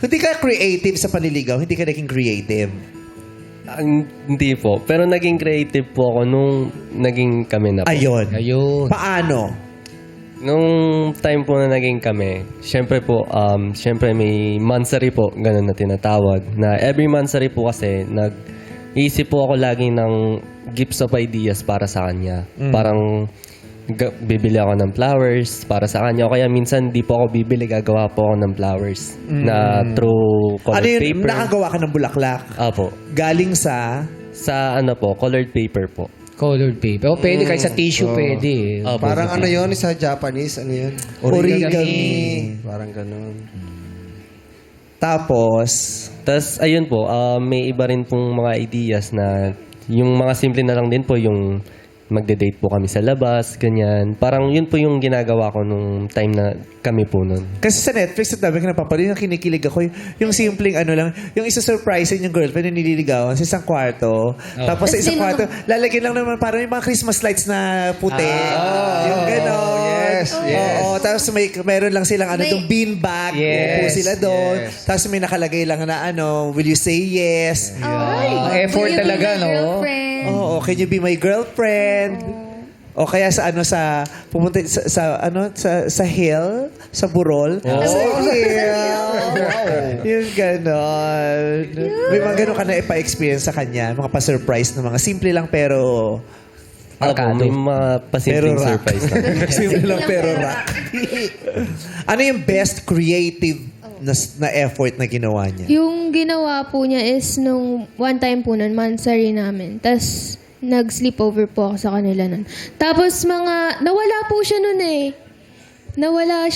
Hindi ka creative sa panliligaw? Hindi ka naging creative? Hindi po. Pero naging creative po ako nung naging kami na po. Ayun. Ayun. Paano? Nung time po na naging kami, syempre po, syempre may mansary po, ganun na tinatawag. Na every mansary po kasi, nag-iisip po ako lagi ng gifts of ideas para sa kanya. Parang bibili ako ng flowers para sa kanya. O kaya minsan di po ako bibili, gagawa po ako ng flowers na through Ano colored yun? paper. Nakagawa ka ng bulaklak? Apo. Galing sa... Sa ano po, colored paper po. Colored paper. O pwede, kahit sa tissue pwede. Apo. Parang ano yun, sa Japanese, ano yun? Origami. Parang ganun. Tapos... Tapos, ayun po, may iba rin pong mga ideas na yung mga simple na lang din po, yung magde-date po kami sa labas, ganyan. Parang yun po yung ginagawa ko nung time na kami po nun. Kasi sa Netflix, ang dami ka napapanood, yung kinikilig ako, yung simpleng ano lang, yung isa-surprise yung girlfriend na nililigawan sa isang kwarto. Tapos sa isang kwarto, lalagyan lang naman parang yung mga Christmas lights na puti. Yung gano'n. yes, yes. Oo, tapos meron lang silang ano, yung beanbag. Upo Yes, sila doon. yes. Tapos may nakalagay lang na ano, will you say yes? Effort talaga, no? Oo, can you be my girlfriend? O kaya sa ano sa pumunta sa hill, sa Burol. Sa hill. Yung ganon. May mga ganon ka na ipa-experience sa kanya, mga pa-surprise na mga simple lang pero Apo, may mga pasimpleng rock. surprise na. simple lang pero rock. Ano yung best creative na effort na ginawa niya? Yung ginawa po niya is nung one time po nun, mansari namin. Tapos, nag-sleepover po ako sa kanila nun. Tapos, nawala po siya nun eh. Nawala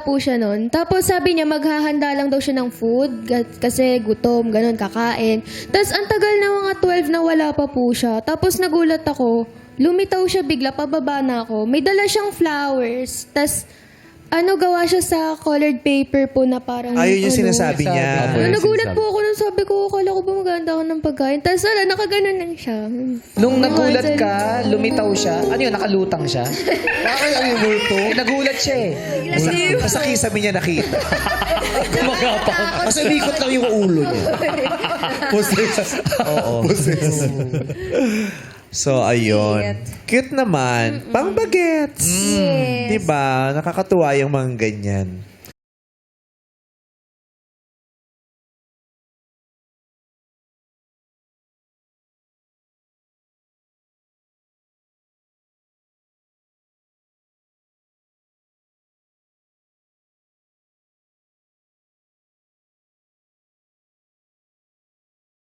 po siya nun. Tapos, sabi niya, maghahanda lang daw siya ng food kasi gutom, ganun, kakain. Tapos, ang tagal na mga 12 na wala pa po siya. Tapos, nagulat ako. Lumitaw siya bigla, pababa na ako. May dala siyang flowers. Tapos, gawa siya sa colored paper po na parang... Ayun yung sinasabi niya. Apo, yung Nagulat sinasabi. po ako nung sabi ko, akala ko ba maganda ako ng pagkain. Tapos wala, nakaganon lang siya. Nung nagulat ka, lumitaw siya. Ano yun, nakalutang siya? Bakit ang yung multo? Eh, nagulat siya eh. Sa kisame niya nakita. Mas umikot lang yung ulo niya. Oo. So, ayun. Cute naman. Pang bagets. Diba? Nakakatuwa yung mga ganyan.